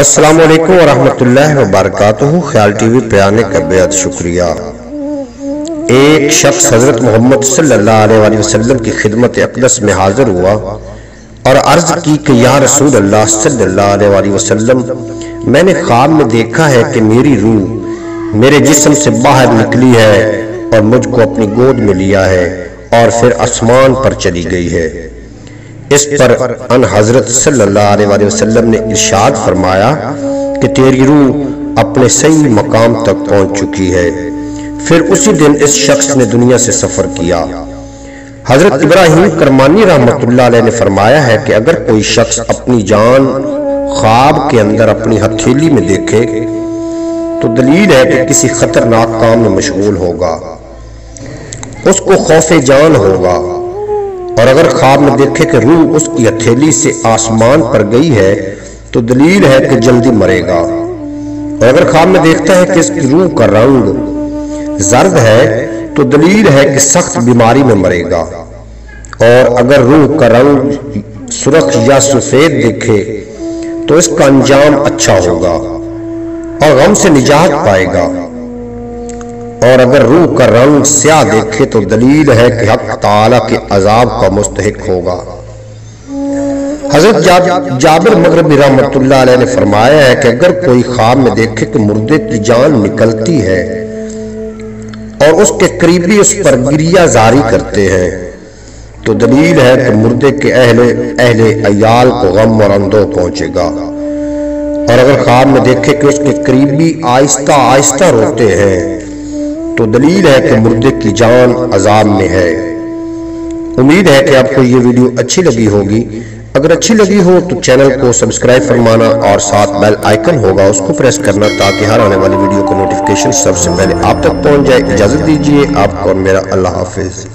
السلام علیکم ورحمۃ اللہ وبرکاتہ۔ خیال ٹی وی پہ آنے کا بے حد شکریہ۔ ایک شخص حضرت محمد صلی اللہ علیہ وسلم کی خدمت اقدس میں حاضر ہوا اور عرض کی کہ یا رسول اللہ صلی اللہ علیہ وسلم، میں نے خواب میں دیکھا ہے کہ میری روح میرے جسم سے باہر نکلی ہے اور مجھ کو اپنی گود میں لیا ہے اور پھر آسمان پر چلی گئی ہے۔ اس پر ان حضرت صلی اللہ علیہ وسلم نے ارشاد فرمایا کہ تیری روح اپنے صحیح مقام تک پہنچ چکی ہے۔ پھر اسی دن اس شخص نے دنیا سے سفر کیا۔ حضرت ابراہیم کرمانی رحمۃ اللہ علیہ نے فرمایا ہے کہ اگر کوئی شخص اپنی جان خواب کے اندر اپنی ہتھیلی میں دیکھے تو دلیل ہے کہ کسی خطرناک کام میں مشغول ہوگا، اس کو خوف جان ہوگا۔ اور اگر خواب میں دیکھے کہ روح اس کی ہتھیلی سے آسمان پر گئی ہے تو دلیل ہے کہ جلدی مرے گا۔ اور اگر خواب میں دیکھتا ہے کہ اس کی روح کا رنگ زرد ہے تو دلیل ہے کہ سخت بیماری میں مرے گا۔ اور اگر روح کا رنگ سرخ یا سفید دیکھے تو اس کا انجام اچھا ہوگا اور غم سے نجات پائے گا۔ اور اگر روح کا رنگ سیاہ دیکھے تو دلیل ہے کہ حق تعالیٰ کے عذاب کا مستحق ہوگا۔ حضرت جابر مغربی رحمۃ اللہ علیہ نے فرمایا ہے کہ اگر کوئی خواب میں دیکھے کہ مردے کی جان نکلتی ہے اور اس کے قریبی اس پر گریہ زاری کرتے ہیں تو دلیل ہے کہ مردے کے اہل عیال کو غم اور اندوہ پہنچے گا۔ اور اگر خواب میں دیکھے کہ اس کے قریبی آہستہ آہستہ روتے ہیں تو دلیل ہے کہ مردے کی جان عذاب میں ہے۔ امید ہے کہ آپ کو یہ ویڈیو اچھی لگی ہوگی۔ اگر اچھی لگی ہو تو چینل کو سبسکرائب فرمانا اور ساتھ بیل آئیکن ہوگا اس کو پریس کرنا تاکہ ہر آنے والی ویڈیو کا نوٹیفیکیشن سب سے پہلے آپ تک پہنچ جائے۔ اجازت دیجیے آپ کو اور میرا اللہ حافظ۔